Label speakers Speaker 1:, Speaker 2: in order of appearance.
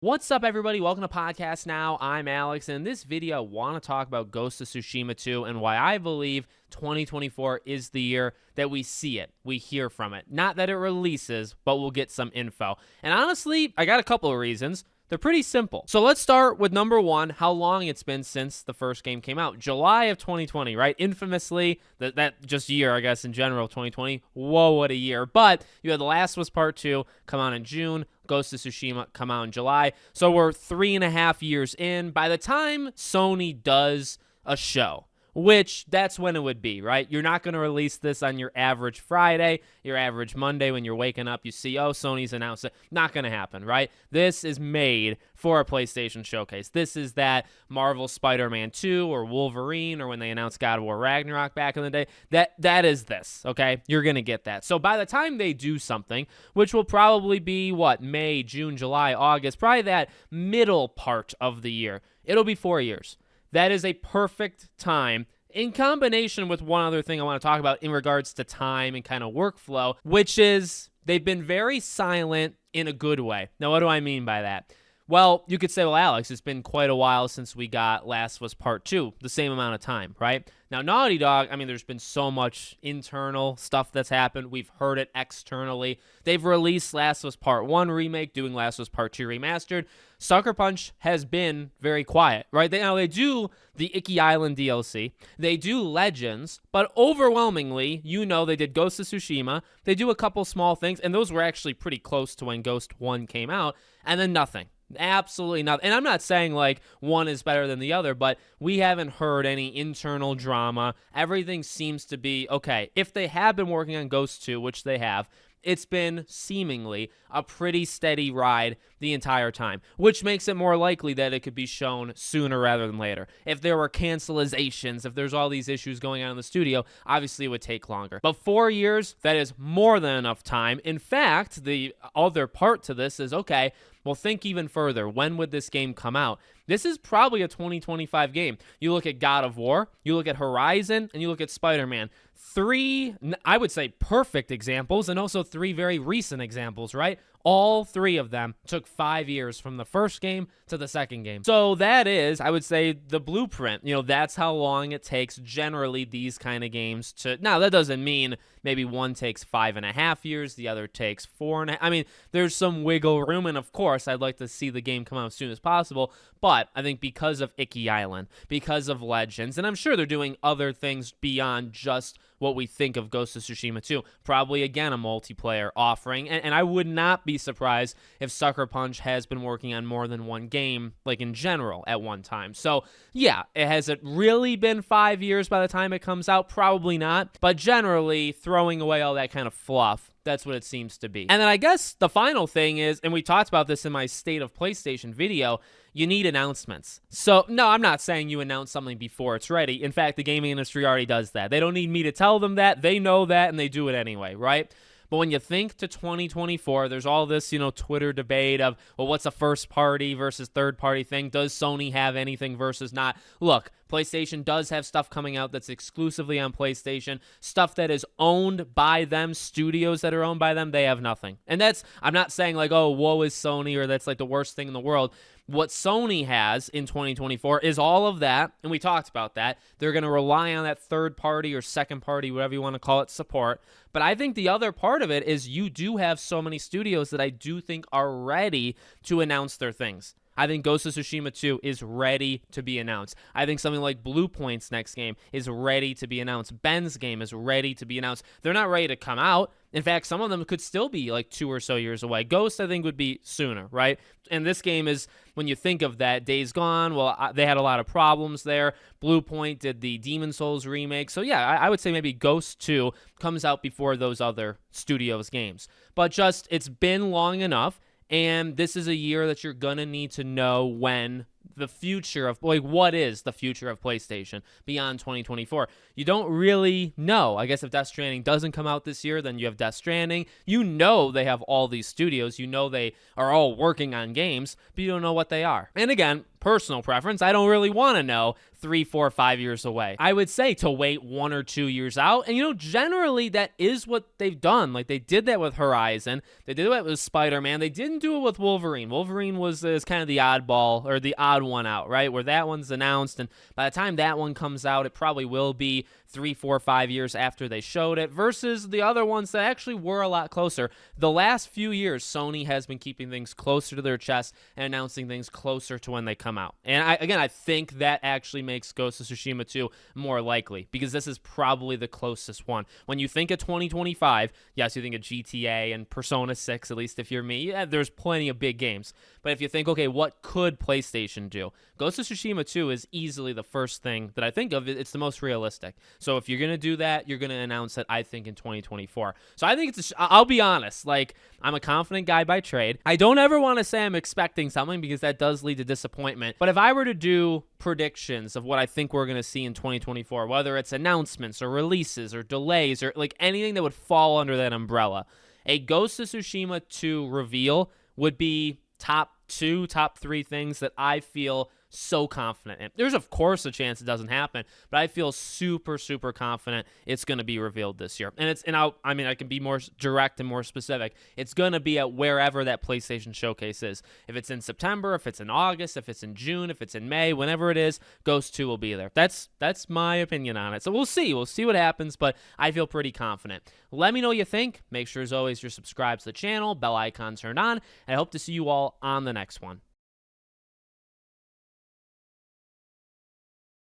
Speaker 1: What's up, everybody? Welcome to Podcast Now. I'm Alex, and in this video, I want to talk about Ghost of Tsushima 2 and why I believe 2024 is the year that we see it, we hear from it. Not that it releases, but we'll get some info. And honestly, I got a couple of reasons. They're pretty simple. So let's start with number one, how long it's been since the first game came out. July of 2020, right? Infamously, that just year, I guess, in general, 2020. Whoa, what a year. But you had The Last of Us Part 2 come out in June. Ghost of Tsushima come out in July. So we're 3.5 years in. By the time Sony does a show, which that's when it would be, right? You're not going to release this on your average Friday, your average Monday when you're waking up, you see, oh, Sony's announced it. Not going to happen, right? This is made for a PlayStation showcase. This is that Marvel Spider-Man 2 or Wolverine or when they announced God of War Ragnarok back in the day. That is this, okay? You're going to get that. So by the time they do something, which will probably be, May, June, July, August, probably that middle part of the year, it'll be 4 years. That is a perfect time in combination with one other thing I want to talk about in regards to time and kind of workflow, which is they've been very silent in a good way. Now, what do I mean by that? Well, you could say, well, Alex, it's been quite a while since we got Last of Us Part 2, the same amount of time, right? Now, Naughty Dog, I mean, there's been so much internal stuff that's happened. We've heard it externally. They've released Last of Us Part 1 remake, doing Last of Us Part 2 remastered. Sucker Punch has been very quiet, right? They do the Icky Island DLC. They do Legends, but overwhelmingly, they did Ghost of Tsushima. They do a couple small things, and those were actually pretty close to when Ghost 1 came out, and then nothing. Absolutely nothing. And I'm not saying like one is better than the other, but we haven't heard any internal drama. Everything seems to be okay. If they have been working on Ghost 2, which they have, it's been seemingly a pretty steady ride the entire time, which makes it more likely that it could be shown sooner rather than later. If there were cancelizations, if there's all these issues going on in the studio, obviously it would take longer. But 4 years, that is more than enough time. In fact, the other part to this is, okay, well, think even further. When would this game come out? This is probably a 2025 game. You look at God of War, you look at Horizon, and you look at Spider-Man. 3, I would say, perfect examples, and also 3 very recent examples, right? All 3 of them took 5 years from the first game to the second game. So that is, I would say, the blueprint. That's how long it takes generally these kind of games to... Now, that doesn't mean maybe one takes 5.5 years, the other takes 4.5. I mean, there's some wiggle room, and of course, I'd like to see the game come out as soon as possible, but I think because of Icky Island, because of Legends, and I'm sure they're doing other things beyond just what we think of Ghost of Tsushima 2. Probably, again, a multiplayer offering. And I would not be surprised if Sucker Punch has been working on more than one game, like in general, at one time. So, yeah, has it really been 5 years by the time it comes out? Probably not. But generally, throwing away all that kind of fluff, that's what it seems to be. And then I guess the final thing is, and we talked about this in my State of PlayStation video, you need announcements. So, no, I'm not saying you announce something before it's ready. In fact, the gaming industry already does that. They don't need me to tell them that. They know that, and they do it anyway, right? But when you think to 2024, there's all this, Twitter debate of, well, what's a first-party versus third-party thing? Does Sony have anything versus not? Look, PlayStation does have stuff coming out that's exclusively on PlayStation. Stuff that is owned by them, studios that are owned by them, they have nothing. And I'm not saying like, oh, woe is Sony, or that's like the worst thing in the world. What Sony has in 2024 is all of that, and we talked about that. They're going to rely on that third party or second party, whatever you want to call it, support. But I think the other part of it is you do have so many studios that I do think are ready to announce their things. I think Ghost of Tsushima 2 is ready to be announced. I think something like Bluepoint's next game is ready to be announced. Ben's game is ready to be announced. They're not ready to come out. In fact, some of them could still be like 2 or so years away. Ghost, I think, would be sooner, right? And this game is, when you think of that, Days Gone, well, they had a lot of problems there. Bluepoint did the Demon Souls remake. So, yeah, I would say maybe Ghost 2 comes out before those other studios' games. But just, it's been long enough. And this is a year that you're going to need to know when the future of, like, what is the future of PlayStation beyond 2024? You don't really know. I guess if Death Stranding doesn't come out this year, then you have Death Stranding. They have all these studios. They are all working on games, but you don't know what they are. And again, personal preference. I don't really want to know 3, 4, 5 years away. I would say to wait 1 or 2 years out. And, generally that is what they've done. Like they did that with Horizon. They did that with Spider-Man. They didn't do it with Wolverine. Wolverine is kind of the oddball or the odd one out, right? Where that one's announced. And by the time that one comes out, it probably will be 3, 4, 5 years after they showed it versus the other ones that actually were a lot closer. The last few years, Sony has been keeping things closer to their chest and announcing things closer to when they come out. And I think that actually makes Ghost of Tsushima 2 more likely because this is probably the closest one. When you think of 2025, yes, you think of GTA and Persona 6, at least if you're me. Yeah, there's plenty of big games. But if you think, okay, what could PlayStation do? Ghost of Tsushima 2 is easily the first thing that I think of. It's the most realistic. So if you're going to do that, you're going to announce it, I think, in 2024. So I think I'll be honest, like, I'm a confident guy by trade. I don't ever want to say I'm expecting something because that does lead to disappointment. But if I were to do predictions of what I think we're going to see in 2024, whether it's announcements or releases or delays or like anything that would fall under that umbrella, a Ghost of Tsushima 2 reveal would be top 2, top 3 things that I feel so confident in. There's of course a chance it doesn't happen, but I feel super, super confident it's going to be revealed this year. And I can be more direct and more specific. It's going to be at wherever that PlayStation Showcase is. If it's in September, if it's in August, if it's in June, if it's in May, whenever it is, Ghost 2 will be there. That's my opinion on it. So we'll see. We'll see what happens, but I feel pretty confident. Let me know what you think. Make sure, as always, you're subscribed to the channel, bell icon turned on, and I hope to see you all on the next one.